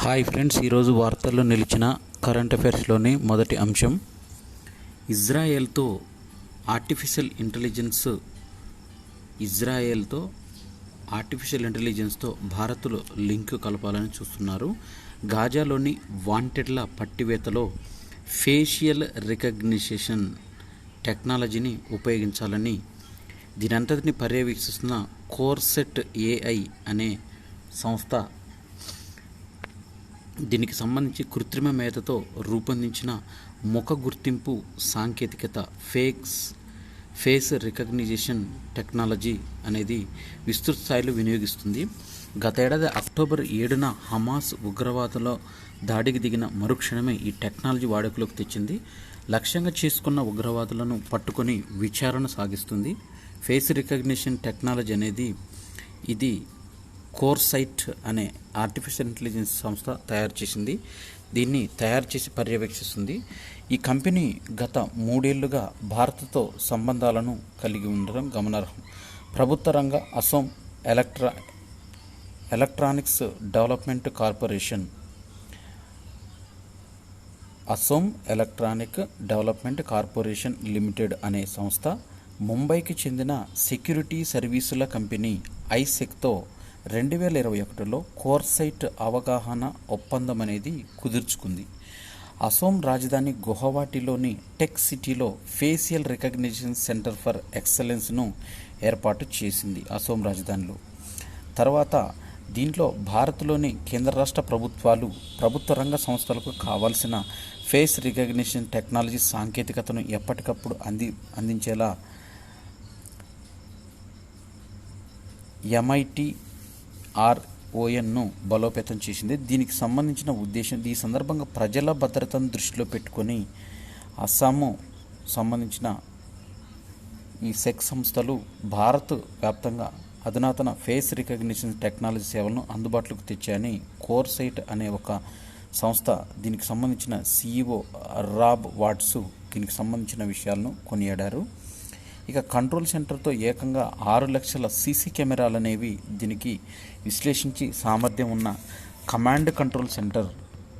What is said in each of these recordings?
Hi friends, ఈరోజు వార్తల్లో నిలిచిన కరెంట్ అఫైర్స్లోని మొదటి అంశం, ఇజ్రాయెల్తో ఆర్టిఫిషియల్ ఇంటెలిజెన్స్తో భారత్లో లింక్ కలపాలని చూస్తున్నారు. గాజాలోని వాంటెడ్ల పట్టివేతలో ఫేషియల్ రికగ్నిషన్ టెక్నాలజీని ఉపయోగించాలని దీనంతటిని పర్యవేక్షిస్తున్న కోర్సెట్ ఏఐ అనే సంస్థ దీనికి సంబంధించి కృత్రిమ మేధతో రూపొందించిన ముఖ గుర్తింపు సాంకేతికత ఫేస్ రికగ్నిషన్ టెక్నాలజీ అనేది విస్తృత స్థాయిలో వినియోగిస్తుంది. గతేడాది అక్టోబర్ 7న హమాస్ ఉగ్రవాదుల దాడికి దిగిన మరుక్షణమే ఈ టెక్నాలజీ వాడుకలోకి తెచ్చింది. లక్ష్యంగా చేసుకున్న ఉగ్రవాదులను పట్టుకొని విచారణ సాగిస్తుంది. ఫేస్ రికగ్నిషన్ టెక్నాలజీ అనేది ఇది కోర్సైట్ అనే ఆర్టిఫిషియల్ ఇంటెలిజెన్స్ సంస్థ తయారు చేసింది. దీన్ని తయారు చేసి పర్యవేక్షిస్తుంది. ఈ కంపెనీ గత 3 ఏళ్లుగా భారత్తో సంబంధాలను కలిగి ఉండడం గమనార్హం. ప్రభుత్వ రంగ Assam electronics development corporation limited అనే సంస్థ, ముంబైకి చెందిన సెక్యూరిటీ సర్వీసుల కంపెనీ ఐసెక్తో 2021లో కోర్సైట్ అవగాహన ఒప్పందం అనేది కుదుర్చుకుంది. అసోం రాజధాని గువాహటిలోని టెక్ సిటీలో ఫేషియల్ రికగ్నిషన్ సెంటర్ ఫర్ ఎక్సలెన్స్ను ఏర్పాటు చేసింది. అసోం రాజధానిలో తర్వాత దీంట్లో భారత్లోని కేంద్ర రాష్ట్ర ప్రభుత్వాలు ప్రభుత్వ రంగ సంస్థలకు కావాల్సిన ఫేస్ రికగ్నిషన్ టెక్నాలజీ సాంకేతికతను ఎప్పటికప్పుడు అందించేలా MITRONను బలోపేతం చేసింది. దీనికి సంబంధించిన ఉద్దేశం, ఈ సందర్భంగా ప్రజల భద్రతను దృష్టిలో పెట్టుకొని అస్సాము సంబంధించిన ఈ సెక్ సంస్థలు భారత్ వ్యాప్తంగా అధునాతన ఫేస్ రికగ్నిషన్ టెక్నాలజీ సేవలను అందుబాటులోకి తెచ్చాయని కోర్సైట్ అనే ఒక సంస్థ, దీనికి సంబంధించిన CEO రాబ్ వాట్స్ దీనికి సంబంధించిన విషయాలను కొనియాడారు. ఇక కంట్రోల్ సెంటర్తో ఏకంగా 6 లక్షల సీసీ కెమెరాలు అనేవి దీనికి విశ్లేషించి సామర్థ్యం ఉన్న కమాండ్ కంట్రోల్ సెంటర్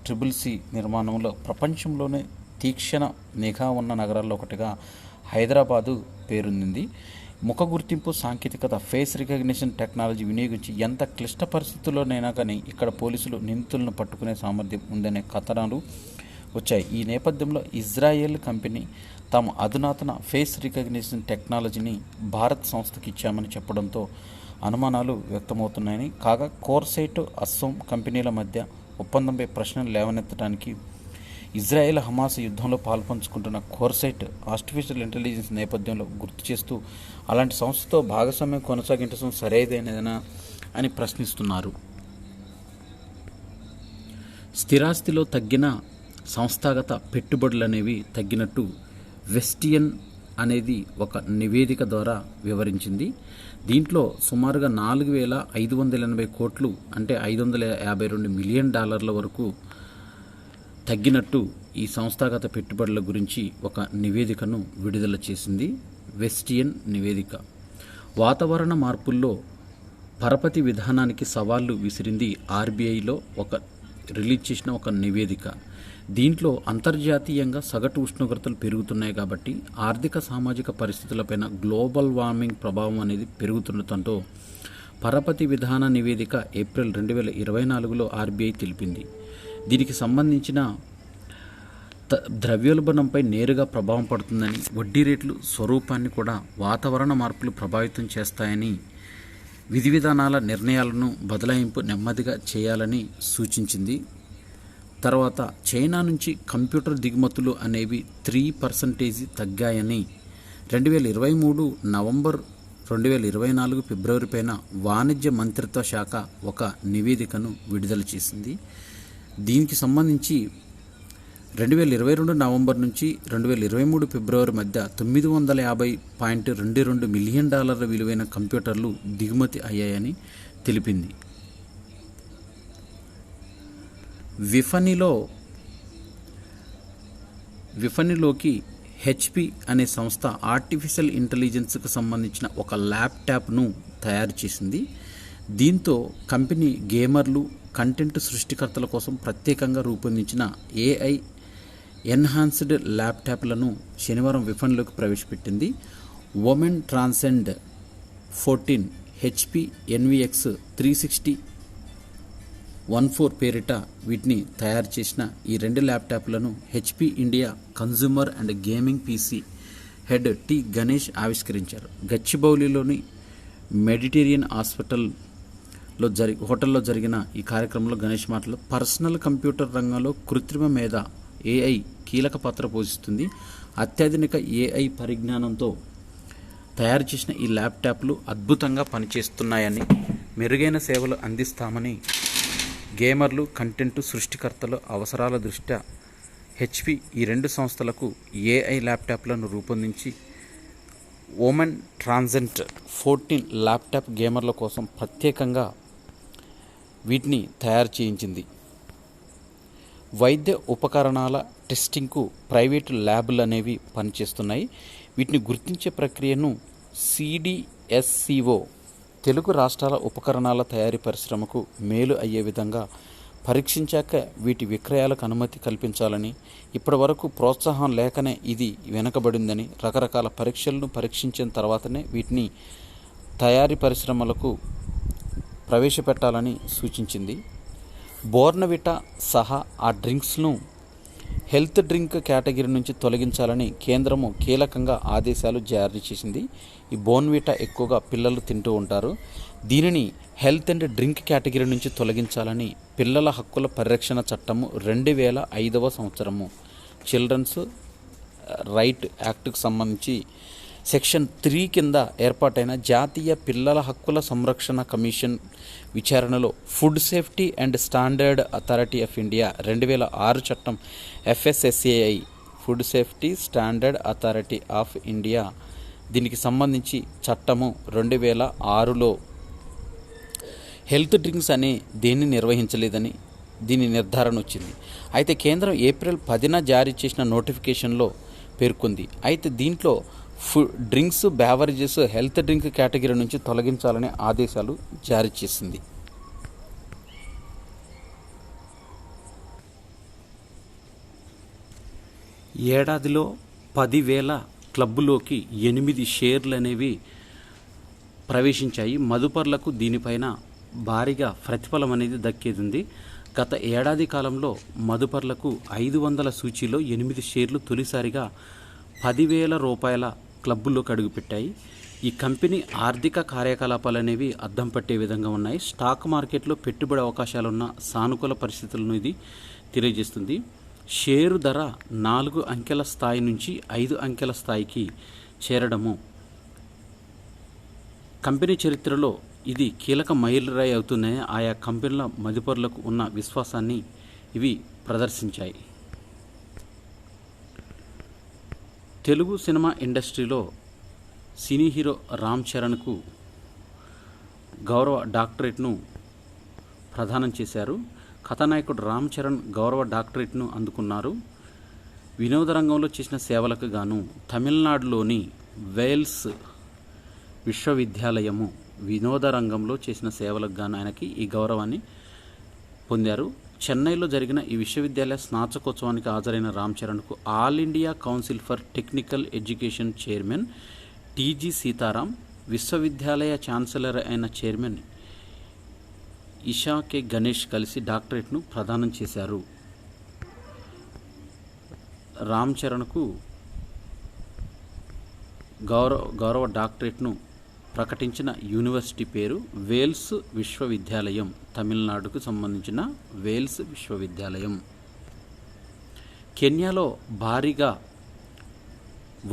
CCC నిర్మాణంలో ప్రపంచంలోనే తీక్షణ నిఘా ఉన్న నగరాల్లో ఒకటిగా హైదరాబాదు పేరొందింది. ముఖ గుర్తింపు సాంకేతికత ఫేస్ రికగ్నిషన్ టెక్నాలజీ వినియోగించి ఎంత క్లిష్ట పరిస్థితుల్లోనైనా కానీ ఇక్కడ పోలీసులు నిందితులను పట్టుకునే సామర్థ్యం ఉందనే కథనాలు వచ్చాయి. ఈ నేపథ్యంలో ఇజ్రాయెల్ కంపెనీ తాము అధునాతన ఫేస్ రికగ్నిషన్ టెక్నాలజీని భారత్ సంస్థకి ఇచ్చామని చెప్పడంతో అనుమానాలు వ్యక్తమవుతున్నాయని, కాగా కోర్సైట్ అస్సోం కంపెనీల మధ్య ఒప్పందంపై ప్రశ్నలు లేవనెత్తడానికి ఇజ్రాయెల్ హమాస్ యుద్ధంలో పాల్పంచుకుంటున్న కోర్సైట్ ఆర్టిఫిషియల్ ఇంటెలిజెన్స్ నేపథ్యంలో గుర్తు చేస్తూ అలాంటి సంస్థతో భాగస్వామ్యం కొనసాగించడం సరైనదేనా అని ప్రశ్నిస్తున్నారు. స్థిరాస్తిలో తగ్గిన సంస్థాగత పెట్టుబడులు అనేవి తగ్గినట్టు వెస్టియన్ అనేది ఒక నివేదిక ద్వారా వివరించింది. దీంట్లో సుమారుగా 4,580 కోట్లు అంటే $552 మిలియన్ వరకు తగ్గినట్టు ఈ సంస్థాగత పెట్టుబడుల గురించి ఒక నివేదికను విడుదల చేసింది. వెస్టియన్ నివేదిక వాతావరణ మార్పుల్లో పరపతి విధానానికి సవాళ్లు విసిరింది RBIలో రిలీజ్ చేసిన ఒక నివేదిక. దీంట్లో అంతర్జాతీయంగా సగటు ఉష్ణోగ్రతలు పెరుగుతున్నాయి కాబట్టి ఆర్థిక సామాజిక పరిస్థితులపైన గ్లోబల్ వార్మింగ్ ప్రభావం అనేది పెరుగుతుండటంతో పరపతి విధాన నివేదిక ఏప్రిల్ 2024లో RBI తెలిపింది. దీనికి సంబంధించిన ద్రవ్యోల్బణంపై నేరుగా ప్రభావం పడుతుందని, వడ్డీ రేట్లు స్వరూపాన్ని కూడా వాతావరణ మార్పులు ప్రభావితం చేస్తాయని, విధి విధానాల నిర్ణయాలను బదలాయింపు నెమ్మదిగా చేయాలని సూచించింది. తర్వాత చైనా నుంచి కంప్యూటర్ దిగుమతులు అనేవి 3% తగ్గాయని 2023 నవంబర్ 2024 ఫిబ్రవరి పైన వాణిజ్య మంత్రిత్వ శాఖ ఒక నివేదికను విడుదల చేసింది. దీనికి సంబంధించి 2022 నవంబర్ నుంచి 2023 ఫిబ్రవరి మధ్య $950.22 మిలియన్ విలువైన కంప్యూటర్లు దిగుమతి అయ్యాయని తెలిపింది. విఫనిలోకి HP అనే సంస్థ ఆర్టిఫిషియల్ ఇంటెలిజెన్స్కి సంబంధించిన ఒక ల్యాప్టాప్ను తయారు చేసింది. దీంతో కంపెనీ గేమర్లు, కంటెంట్ సృష్టికర్తల కోసం ప్రత్యేకంగా రూపొందించిన ఏఐ ఎన్హాన్స్డ్ ల్యాప్టాప్లను శనివారం విపణిలోకి ప్రవేశపెట్టింది. ఒమెన్ ట్రాన్సెండ్ 14 HP NVX 36014 పేరిట వీటిని తయారు చేసిన ఈ 2 ల్యాప్టాప్లను HP India consumer and gaming PC head T Ganesh ఆవిష్కరించారు. గచ్చిబౌలిలోని మెడిటేరియన్ హోటల్లో జరిగిన ఈ కార్యక్రమంలో గణేష్ మాటలు, పర్సనల్ కంప్యూటర్ రంగంలో కృత్రిమ మేధ AI కీలక పాత్ర పోషిస్తుంది. అత్యాధునిక AI పరిజ్ఞానంతో తయారు చేసిన ఈ ల్యాప్టాప్లు అద్భుతంగా పనిచేస్తున్నాయని, మెరుగైన సేవలు అందిస్తామని గేమర్లు, కంటెంట్ సృష్టికర్తల అవసరాల దృష్ట్యా HP ఈ 2 సంస్థలకు AI ల్యాప్టాప్లను రూపొందించి ఒమెన్ ట్రాన్సెండ్ 14 ల్యాప్టాప్ గేమర్ల కోసం ప్రత్యేకంగా వీటిని తయారు చేయించింది. వైద్య ఉపకరణాల టెస్టింగ్కు ప్రైవేటు ల్యాబ్లు అనేవి పనిచేస్తున్నాయి. వీటిని గుర్తించే ప్రక్రియను CDSCO తెలుగు రాష్ట్రాల ఉపకరణాల తయారీ పరిశ్రమకు మేలు అయ్యే విధంగా పరీక్షించాక వీటి విక్రయాలకు అనుమతి కల్పించాలని, ఇప్పటి వరకు ప్రోత్సాహం లేకనే ఇది వెనుకబడిందని, రకరకాల పరీక్షలను పరీక్షించిన తర్వాతనే వీటిని తయారీ పరిశ్రమలకు ప్రవేశపెట్టాలని సూచించింది. బోర్నవిటా సహా ఆ డ్రింక్స్ను హెల్త్ డ్రింక్ కేటగిరీ నుంచి తొలగించాలని కేంద్రము కీలకంగా ఆదేశాలు జారీ చేసింది. ఈ బోర్న్విటా ఎక్కువగా పిల్లలు తింటూ ఉంటారు. దీనిని హెల్త్ అండ్ డ్రింక్ కేటగిరీ నుంచి తొలగించాలని పిల్లల హక్కుల పరిరక్షణ చట్టము 2005వ సంవత్సరము చిల్డ్రన్స్ రైట్ యాక్ట్కు సంబంధించి సెక్షన్ 3 కింద ఏర్పాటైన జాతీయ పిల్లల హక్కుల సంరక్షణ కమిషన్ విచారణలో food safety and standard authority of India 2006 చట్టం FSSAI food safety standard authority of India దీనికి సంబంధించి చట్టము 2006లో హెల్త్ డ్రింక్స్ అనే దేన్ని నిర్వహించలేదని దీని నిర్ధారణ వచ్చింది. అయితే కేంద్రం ఏప్రిల్ 10న జారీ చేసిన నోటిఫికేషన్లో పేర్కొంది. అయితే దీంట్లో drinks, beverages health drink category నుంచి తొలగించాలనే ఆదేశాలు జారీ చేసింది. ఏడాదిలో 10,000 క్లబ్బులోకి 8 షేర్లు అనేవి ప్రవేశించాయి. మదుపర్లకు దీనిపైన భారీగా ప్రతిఫలం అనేది దక్కేది ఉంది. గత ఏడాది కాలంలో మదుపర్లకు 500 సూచీలో 8 షేర్లు తొలిసారిగా 10,000 రూపాయల క్లబ్బుల్లోకి అడుగుపెట్టాయి. ఈ కంపెనీ ఆర్థిక కార్యకలాపాలు అనేవి అద్దం పట్టే విధంగా ఉన్నాయి. స్టాక్ మార్కెట్లో పెట్టుబడి అవకాశాలున్న సానుకూల పరిస్థితులను ఇది తెలియజేస్తుంది. షేరు ధర 4 అంకెల స్థాయి నుంచి 5 అంకెల స్థాయికి చేరడము కంపెనీ చరిత్రలో ఇది కీలక మైలురాయి అవుతుందని ఆయా కంపెనీల మదుపరులకు ఉన్న విశ్వాసాన్ని ఇవి ప్రదర్శించాయి. తెలుగు సినిమా ఇండస్ట్రీలో సినీ హీరో రామ్ చరణ్కు గౌరవ డాక్టరేట్ను ప్రదానం చేశారు. కథానాయకుడు రామ్ చరణ్ గౌరవ డాక్టరేట్ను అందుకున్నారు. వినోద రంగంలో చేసిన సేవలకు గాను తమిళనాడులోని వేల్స్ విశ్వవిద్యాలయము వినోద రంగంలో చేసిన సేవలకు గాను ఆయనకి ఈ గౌరవాన్ని పొందారు. చెన్నైలో జరిగిన ఈ విశ్వవిద్యాలయ స్నాతకోత్సవానికి హాజరైన రామ్ చరణ్కు All India Council for Technical Education chairman TG Sitaram, విశ్వవిద్యాలయ ఛాన్సలర్ అయిన చైర్మన్ ఇషా కె గణేష్ కలిసి డాక్టరేట్ను ప్రదానం చేశారు. రామ్ చరణ్కు గౌరవ డాక్టరేట్ను ప్రకటించిన యూనివర్సిటీ పేరు వేల్స్ విశ్వవిద్యాలయం, తమిళనాడుకు సంబంధించిన వేల్స్ విశ్వవిద్యాలయం. కెన్యాలో భారీగా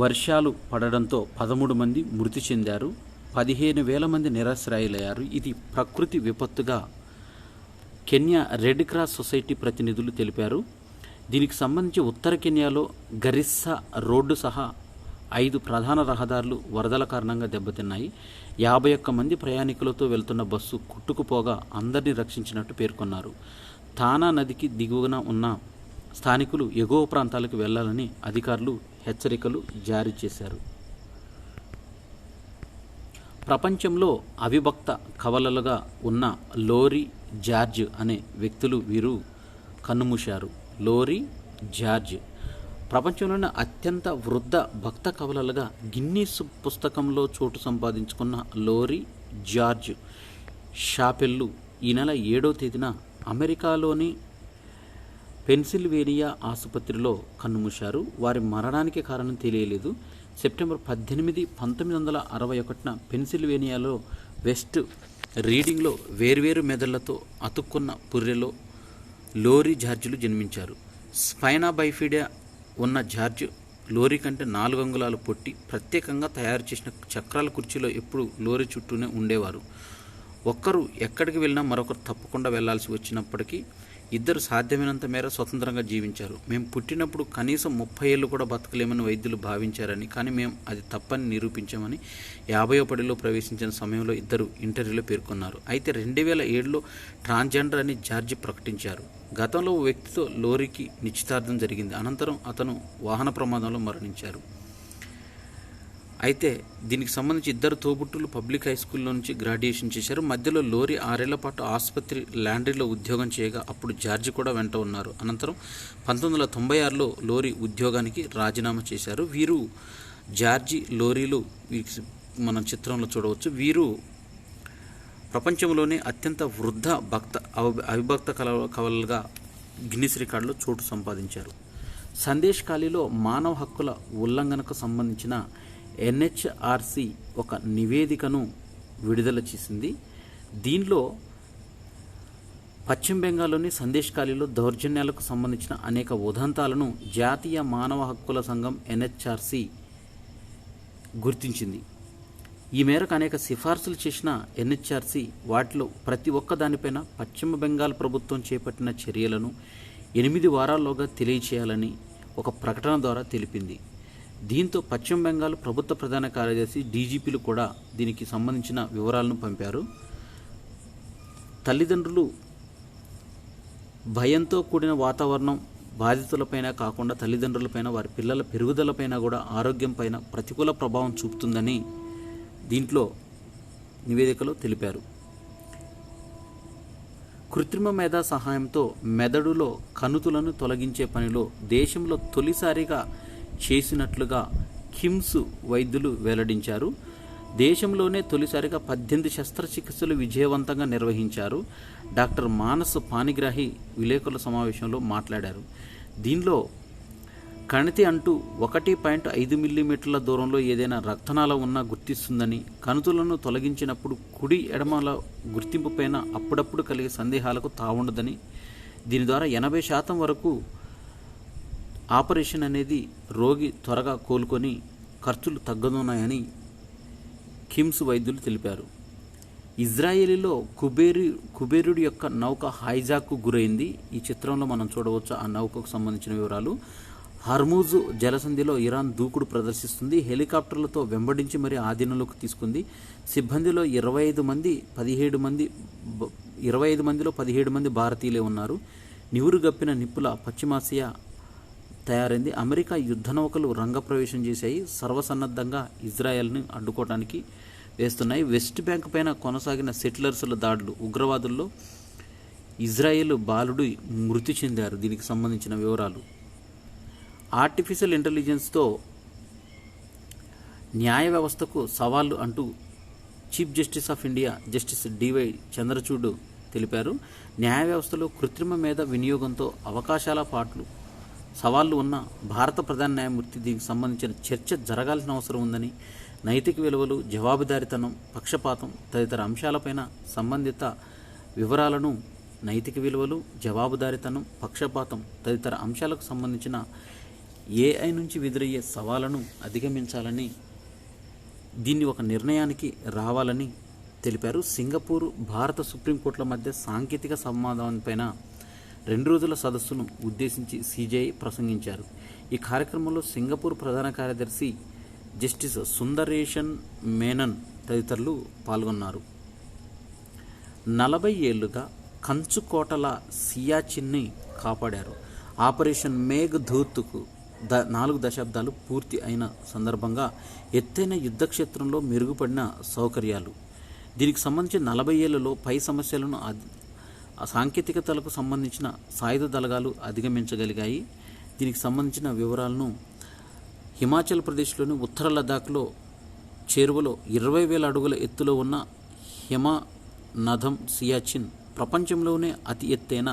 వర్షాలు పడడంతో 13 మంది మృతి చెందారు. 15,000 మంది నిరాశ్రయులయ్యారు. ఇది ప్రకృతి విపత్తుగా కెన్యా రెడ్ క్రాస్ సొసైటీ ప్రతినిధులు తెలిపారు. దీనికి సంబంధించి ఉత్తర కెన్యాలో గరిస్సా రోడ్డు సహా 5 ప్రధాన రహదారులు వరదల కారణంగా దెబ్బతిన్నాయి. 51 మంది ప్రయాణికులతో వెళ్తున్న బస్సు కొట్టుకుపోగా అందరినీ రక్షించినట్టు పేర్కొన్నారు. తానా నదికి దిగువన ఉన్న స్థానికులు ఎగువ ప్రాంతాలకు వెళ్లాలని అధికారులు హెచ్చరికలు జారీ చేశారు. ప్రపంచంలో అవిభక్త కవలలుగా ఉన్న లోరీ జార్జ్ అనే వ్యక్తులు వీరు కన్నుమూశారు. లోరీ జార్జ్ ప్రపంచంలోని అత్యంత వృద్ధ భక్త కవలలుగా గిన్నీస్ పుస్తకంలో చోటు సంపాదించుకున్న లోరీ జార్జ్ షాపెల్లు ఈ నెల 7వ తేదీన అమెరికాలోని పెన్సిల్వేనియా ఆసుపత్రిలో కన్నుమూశారు. వారి మరణానికి కారణం తెలియలేదు. సెప్టెంబర్ 18, 1961 పెన్సిల్వేనియాలో వెస్ట్ రీడింగ్లో వేర్వేరు మెదళ్లతో అతుక్కున్న పుర్రెలో లోరీ జార్జ్లు జన్మించారు. స్పైనా బైఫిడా ఉన్న జార్జ్ లోరీ కంటే 4 అంగుళాలు పొట్టి, ప్రత్యేకంగా తయారు చేసిన చక్రాల కుర్చీలో ఎప్పుడు లోరీ చుట్టూనే ఉండేవారు. ఒక్కరు ఎక్కడికి వెళ్ళినా మరొకరు తప్పకుండా వెళ్లాల్సి వచ్చినప్పటికీ ఇద్దరు సాధ్యమైనంత మేర స్వతంత్రంగా జీవించారు. మేము పుట్టినప్పుడు కనీసం 30 ఏళ్ళు కూడా బతకలేమని వైద్యులు భావించారని, కానీ మేము అది తప్పని నిరూపించామని 50వ పడిలో ప్రవేశించిన సమయంలో ఇద్దరు ఇంటర్వ్యూలో పేర్కొన్నారు. అయితే 2007లో ట్రాన్స్జెండర్ అని జార్జ్ ప్రకటించారు. గతంలో ఓ వ్యక్తితో లోరీకి నిశ్చితార్థం జరిగింది. అనంతరం అతను వాహన ప్రమాదంలో మరణించారు. అయితే దీనికి సంబంధించి ఇద్దరు తోబుట్టులు పబ్లిక్ హై స్కూల్లో నుంచి గ్రాడ్యుయేషన్ చేశారు. మధ్యలో లోరీ 6 ఏళ్ల పాటు ఆసుపత్రి లాండ్రీలో ఉద్యోగం చేయగా అప్పుడు జార్జ్ కూడా వెంట ఉన్నారు. అనంతరం 1996లో లోరీ ఉద్యోగానికి రాజీనామా చేశారు. వీరు జార్జి లోరీలు మనం చిత్రంలో చూడవచ్చు. వీరు ప్రపంచంలోనే అత్యంత వృద్ధ అవిభక్త కవలలుగా గిన్నిస్ రికార్డులో చోటు సంపాదించారు. సందేశ్ ఖాళీలో మానవ హక్కుల ఉల్లంఘనకు సంబంధించిన ఎన్హెచ్ఆర్సి ఒక నివేదికను విడుదల చేసింది. దీనిలో పశ్చిమ బెంగాల్లోని సందేశ్ ఖాళీలో దౌర్జన్యాలకు సంబంధించిన అనేక ఉదంతాలను జాతీయ మానవ హక్కుల సంఘం ఎన్హెచ్ఆర్సి గుర్తించింది. ఈ మేరకు అనేక సిఫార్సులు చేసిన ఎన్హెచ్ఆర్సి వాటిలో ప్రతి ఒక్క దానిపైన పశ్చిమ బెంగాల్ ప్రభుత్వం చేపట్టిన చర్యలను 8 వారాల్లోగా తెలియచేయాలని ఒక ప్రకటన ద్వారా తెలిపింది. దీంతో పశ్చిమ బెంగాల్ ప్రభుత్వ ప్రధాన కార్యదర్శి డీజీపీలు కూడా దీనికి సంబంధించిన వివరాలను పంపారు. తల్లిదండ్రులు భయంతో కూడిన వాతావరణం బాధితులపైన కాకుండా తల్లిదండ్రులపైన, వారి పిల్లల పెరుగుదలపైన కూడా ఆరోగ్యంపైన ప్రతికూల ప్రభావం చూపుతుందని దీంట్లో నివేదికలో తెలిపారు. కృత్రిమ మేధా సహాయంతో మెదడులో కణుతులను తొలగించే పనిలో దేశంలో తొలిసారిగా చేసినట్లుగా కిమ్స్ వైద్యులు వెల్లడించారు. దేశంలోనే తొలిసారిగా 18 శస్త్రచికిత్సలు విజయవంతంగా నిర్వహించారు. డాక్టర్ మానస్ పానిగ్రాహి విలేకరుల సమావేశంలో మాట్లాడారు. దీనిలో కణితి అంటూ 1.5 మిల్లీమీటర్ల దూరంలో ఏదైనా రక్తనాళం ఉన్నా గుర్తిస్తుందని, కణుతులను తొలగించినప్పుడు కుడి ఎడమల గుర్తింపు పైన అప్పుడప్పుడు కలిగే సందేహాలకు తావుండదని, దీని ద్వారా 80% వరకు ఆపరేషన్ అనేది రోగి త్వరగా కోలుకొని ఖర్చులు తగ్గనున్నాయని కిమ్స్ వైద్యులు తెలిపారు. ఇజ్రాయేలీలో కుబేరుడి యొక్క నౌక హైజాక్కు గురైంది. ఈ చిత్రంలో మనం చూడవచ్చు ఆ నౌకకు సంబంధించిన వివరాలు. హర్మూజ్ జలసంధిలో ఇరాన్ దూకుడు ప్రదర్శిస్తుంది. హెలికాప్టర్లతో వెంబడించి మరీ ఆధీనంలోకి తీసుకుంది. సిబ్బందిలో 25 మందిలో 17 మంది భారతీయులే ఉన్నారు. నివురు గప్పిన నిప్పుల పశ్చిమాసియా తయారైంది. అమెరికా యుద్ధ నౌకలు రంగప్రవేశం చేశాయి. సర్వసన్నద్ధంగా ఇజ్రాయెల్ని అడ్డుకోవడానికి వేస్తున్నాయి. వెస్ట్ బ్యాంక్ పైన కొనసాగిన సెటిలర్స్ల దాడులు, ఉగ్రవాదుల్లో ఇజ్రాయెల్ బాలుడు మృతి చెందారు. దీనికి సంబంధించిన వివరాలు. ఆర్టిఫిషియల్ ఇంటెలిజెన్స్తో న్యాయ వ్యవస్థకు సవాళ్లు అంటూ chief justice of India justice DY Chandrachud తెలిపారు. న్యాయ వ్యవస్థలో కృత్రిమ మేధ వినియోగంతో అవకాశాల పాట్లు సవాళ్లు ఉన్న భారత ప్రధాన న్యాయమూర్తి దీనికి సంబంధించిన చర్చ జరగాల్సిన అవసరం ఉందని, నైతిక విలువలు, జవాబుదారీతనం, పక్షపాతం తదితర అంశాలపైన సంబంధిత వివరాలను, నైతిక విలువలు, జవాబుదారీతనం, పక్షపాతం తదితర అంశాలకు సంబంధించిన ఏఐ నుంచి ఎదురయ్యే సవాళ్లను అధిగమించాలని, దీన్ని ఒక నిర్ణయానికి రావాలని తెలిపారు. సింగపూర్, భారత సుప్రీంకోర్టుల మధ్య సాంకేతిక సంవాదంపైన 2 రోజుల సదస్సును ఉద్దేశించి సిజేఐ ప్రసంగించారు. ఈ కార్యక్రమంలో సింగపూర్ ప్రధాన కార్యదర్శి జస్టిస్ సుందరేషన్ మేనన్ తదితరులు పాల్గొన్నారు. 40 ఏళ్లుగా కంచుకోటల సియాచిన్ని కాపాడారు. ఆపరేషన్ మేఘ్ ధూత్కు 4 దశాబ్దాలు పూర్తి అయిన సందర్భంగా ఎత్తైన యుద్ధక్షేత్రంలో మెరుగుపడిన సౌకర్యాలు, దీనికి సంబంధించి 40 ఏళ్లలో పై సమస్యలను సాంకేతికతలకు సంబంధించిన సాయుధ దళాలు అధిగమించగలిగాయి. దీనికి సంబంధించిన వివరాలను హిమాచల్ ప్రదేశ్లోని ఉత్తర లదాఖ్లో చేరువలో 20,000 అడుగుల ఎత్తులో ఉన్న హిమనదం సియాచిన్ ప్రపంచంలోనే అతి ఎత్తైన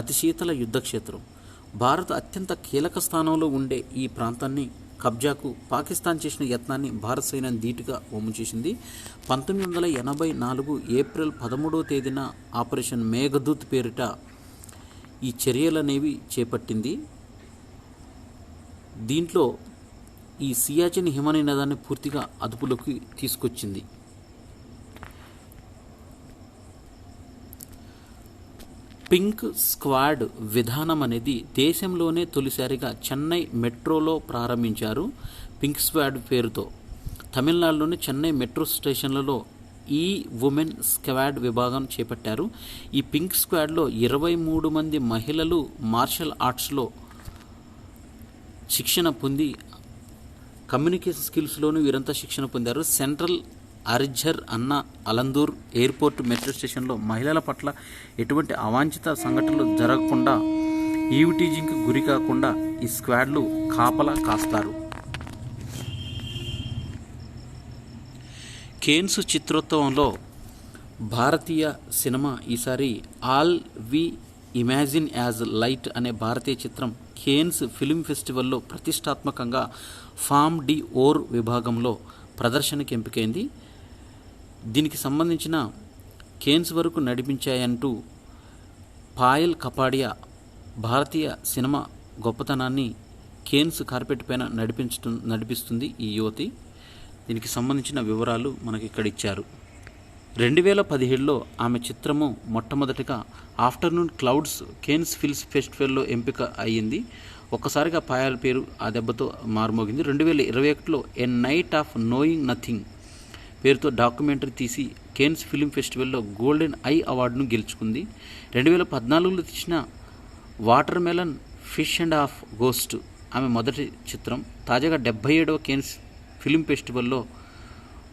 అతి శీతల యుద్ధక్షేత్రం. భారత్ అత్యంత కీలక స్థానంలో ఉండే ఈ ప్రాంతాన్ని కబ్జాకు పాకిస్తాన్ చేసిన యత్నాన్ని భారత సైన్యం ధీటుగా వమ్ము చేసింది. 1984 ఏప్రిల్ 13వ తేదీన ఆపరేషన్ మేఘదూత్ పేరిట ఈ చర్యలనేవి చేపట్టింది. దీంట్లో ఈ సియాచిన్ హిమనదాన్ని పూర్తిగా అదుపులోకి తీసుకొచ్చింది. పింక్ స్క్వాడ్ విధానం అనేది దేశంలోనే తొలిసారిగా చెన్నై మెట్రోలో ప్రారంభించారు. పింక్ స్క్వాడ్ పేరుతో తమిళనాడులోని చెన్నై మెట్రో స్టేషన్లలో ఈ ఉమెన్ స్క్వాడ్ విభాగం చేపట్టారు. ఈ పింక్ స్క్వాడ్లో 23 మంది మహిళలు మార్షల్ ఆర్ట్స్లో శిక్షణ పొంది కమ్యూనికేషన్ స్కిల్స్లోనూ వీరంతా శిక్షణ పొందారు. సెంట్రల్ అరిఝర్ అన్న అలందూర్ ఎయిర్పోర్ట్ మెట్రో స్టేషన్లో మహిళల పట్ల ఎటువంటి అవాంఛిత సంఘటనలు జరగకుండా, ఈవ్టీజింగ్కి గురి కాకుండా ఈ స్క్వాడ్లు కాపలా కాస్తారు. కేన్స్ చిత్రోత్సవంలో భారతీయ సినిమా ఈసారి ఆల్ వి ఇమాజిన్ యాజ్ లైట్ అనే భారతీయ చిత్రం కేన్స్ ఫిల్మ్ ఫెస్టివల్లో ప్రతిష్టాత్మకంగా ఫామ్ డి ఓర్ విభాగంలో ప్రదర్శనకి ఎంపికైంది. దీనికి సంబంధించిన కేన్స్ వరకు నడిపించాయంటూ పాయల్ కపాడియా భారతీయ సినిమా గొప్పతనాన్ని కేన్స్ కార్పెట్ పైన నడిపిస్తుంది ఈ యువతి. దీనికి సంబంధించిన వివరాలు మనకి ఇక్కడ ఇచ్చారు. 2017లో ఆమె చిత్రము మొట్టమొదటిగా ఆఫ్టర్నూన్ క్లౌడ్స్ కేన్స్ ఫిల్మ్స్ ఫెస్టివల్లో ఎంపిక అయ్యింది. ఒక్కసారిగా పాయల్ పేరు ఆ దెబ్బతో మారుమోగింది. 2021లో a night of knowing nothing పేరుతో డాక్యుమెంటరీ తీసి కేన్స్ ఫిల్మ్ ఫెస్టివల్లో గోల్డెన్ ఐ అవార్డును గెలుచుకుంది. 2014లో తీసిన water melon fish and of ghost ఆమె మొదటి చిత్రం. తాజాగా 77వ కేన్స్ ఫిల్మ్ ఫెస్టివల్లో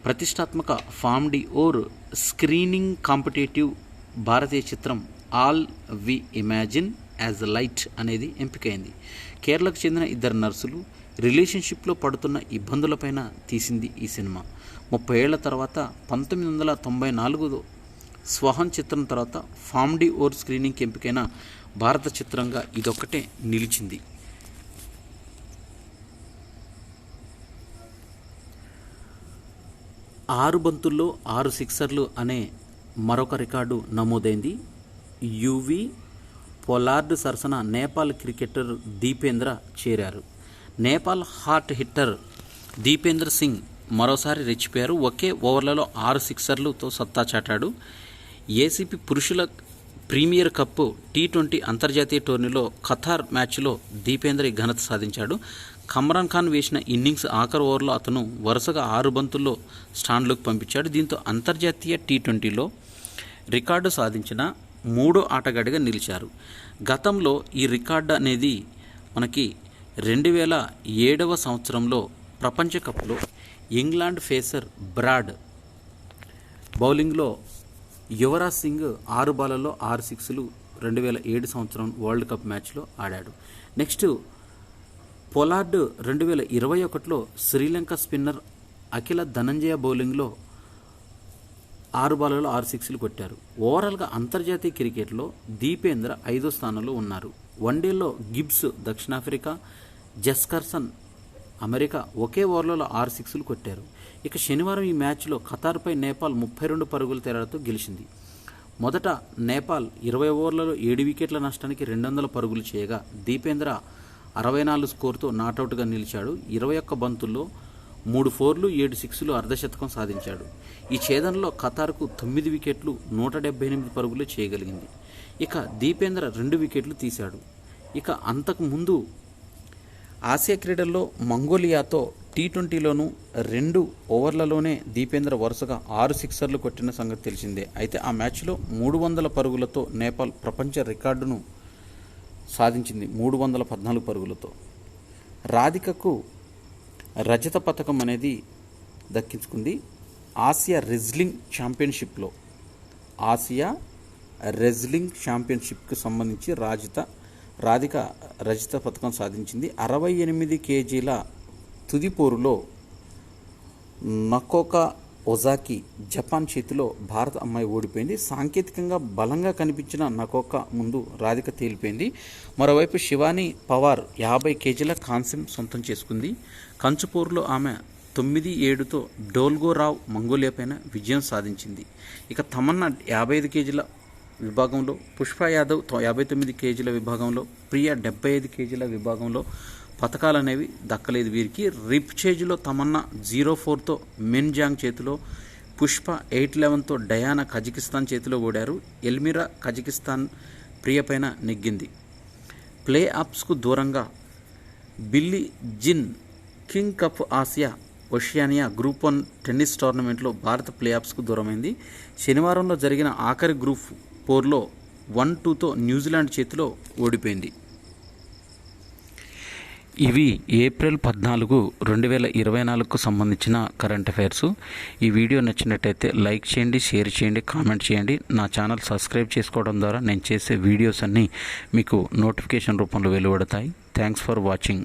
ప్రతిష్టాత్మక Palme d' Or screening competitive భారతీయ చిత్రం ఆల్ వి ఇమాజిన్ యాజ్ లైట్ అనేది ఎంపికైంది. కేరళకు చెందిన 2 నర్సులు రిలేషన్షిప్లో పడుతున్న ఇబ్బందులపైన తీసింది ఈ సినిమా. 30 ఏళ్ల తర్వాత 1994లో స్వహన్ చిత్రం తర్వాత ఫామ్ డి ఓర్ స్క్రీనింగ్కి ఎంపికైన భారత చిత్రంగా ఇదొక్కటే నిలిచింది. ఆరు బంతుల్లో 6 సిక్సర్లు అనే మరొక రికార్డు నమోదైంది. యువి పొలార్డ్ సరసన నేపాల్ క్రికెటర్ దీపేంద్ర చేరారు. నేపాల్ హాట్ హిట్టర్ దీపేంద్ర సింగ్ మరోసారి రెచ్చిపోయారు. ఒకే ఓవర్లలో 6 సిక్సర్లతో సత్తా చాటాడు. ఏసీపీ పురుషుల ప్రీమియర్ కప్ T20 అంతర్జాతీయ టోర్నీలో ఖతార్ మ్యాచ్లో దీపేంద్ర ఈ ఘనత సాధించాడు. కమ్రాన్ ఖాన్ వేసిన ఇన్నింగ్స్ ఆఖరి ఓవర్లో అతను వరుసగా 6 బంతుల్లో స్టాండ్లోకి పంపించాడు. దీంతో అంతర్జాతీయ T20లో రికార్డు సాధించిన 3వ ఆటగాడిగా నిలిచారు. గతంలో ఈ రికార్డు అనేది మనకి 2007వ సంవత్సరంలో ప్రపంచ కప్లో ఇంగ్లాండ్ ఫేసర్ బ్రాడ్ బౌలింగ్లో యువరాజ్ సింగ్ 6 బాళ్లలో 6 సిక్స్లు 2007 సంవత్సరం వరల్డ్ కప్ మ్యాచ్లో ఆడాడు. నెక్స్ట్ పొలార్డ్ 2021లో శ్రీలంక స్పిన్నర్ అఖిల ధనంజయ బౌలింగ్లో 6 బాళ్లలో 6 సిక్స్లు కొట్టారు. ఓవరాల్గా అంతర్జాతీయ క్రికెట్లో దీపేంద్ర 5వ స్థానంలో ఉన్నారు. వన్డేలో గిబ్స్ దక్షిణాఫ్రికా, జెస్కర్సన్ అమెరికా ఒకే ఓవర్లలో 6 సిక్స్లు కొట్టారు. ఇక శనివారం ఈ మ్యాచ్లో ఖతార్పై నేపాల్ 32 పరుగుల తేడాతో గెలిచింది. మొదట నేపాల్ 20 ఓవర్లలో 7 వికెట్ల నష్టానికి 200 పరుగులు చేయగా దీపేంద్ర 64 స్కోరుతో నాటౌట్గా నిలిచాడు. 21 బంతుల్లో 3 ఫోర్లు 7 సిక్స్లు అర్ధశతకం సాధించాడు. ఈ ఛేదనలో ఖతార్కు 9 వికెట్లు 178 పరుగులు చేయగలిగింది. ఇక దీపేంద్ర 2 వికెట్లు తీశాడు. ఇక అంతకు ముందు ఆసియా క్రీడల్లో మంగోలియాతో T20లోనూ 2 ఓవర్లలోనే దీపేంద్ర వరుసగా 6 సిక్సర్లు కొట్టిన సంగతి తెలిసిందే. అయితే ఆ మ్యాచ్లో 300 పరుగులతో నేపాల్ ప్రపంచ రికార్డును సాధించింది 314 పరుగులతో. రాధికకు రజత పథకం అనేది దక్కించుకుంది ఆసియా రెజ్లింగ్ ఛాంపియన్షిప్కు సంబంధించి రాధిక రజత పథకం సాధించింది. 68 కేజీల తుది పోరులో నకోకా ఒజాకి జపాన్ చేతిలో భారత అమ్మాయి ఓడిపోయింది. సాంకేతికంగా బలంగా కనిపించిన నకోకా ముందు రాధిక తేలిపోయింది. మరోవైపు శివాని పవార్ 50 కేజీల కాంస్యం సొంతం చేసుకుంది. కంచుపోరులో ఆమె 9-7తో డోల్గోరావ్ మంగోలియాపైన విజయం సాధించింది. ఇక తమన్నా 55 కేజీల విభాగంలో, పుష్ప యాదవ్ 59 కేజీల విభాగంలో, ప్రియా 75 కేజీల విభాగంలో పథకాలు అనేవి దక్కలేదు వీరికి. రిప్చేజ్లో తమన్నా 0-4తో మెన్ జాంగ్ చేతిలో, పుష్ప 8-11తో డయానా కజకిస్తాన్ చేతిలో ఓడారు. ఎల్మిరా కజకిస్తాన్ ప్రియపైన నెగ్గింది. ప్లే ఆఫ్స్కు దూరంగా Billie Jean King cup Asia Oceania group 1 tennis టోర్నమెంట్లో భారత ప్లే ఆఫ్స్కు దూరమైంది. శనివారంలో జరిగిన ఆఖరి గ్రూప్ 4లో 1-2తో న్యూజిలాండ్ చేతిలో ఓడిపోయింది. ఇవి ఏప్రిల్ 14, 2024కు సంబంధించిన కరెంట్ అఫైర్స్. ఈ వీడియో నచ్చినట్టయితే లైక్ చేయండి, షేర్ చేయండి, కామెంట్ చేయండి. నా ఛానల్ సబ్స్క్రైబ్ చేసుకోవడం ద్వారా నేను చేసే వీడియోస్ అన్నీ మీకు నోటిఫికేషన్ రూపంలో వెలువడతాయి. Thanks for watching.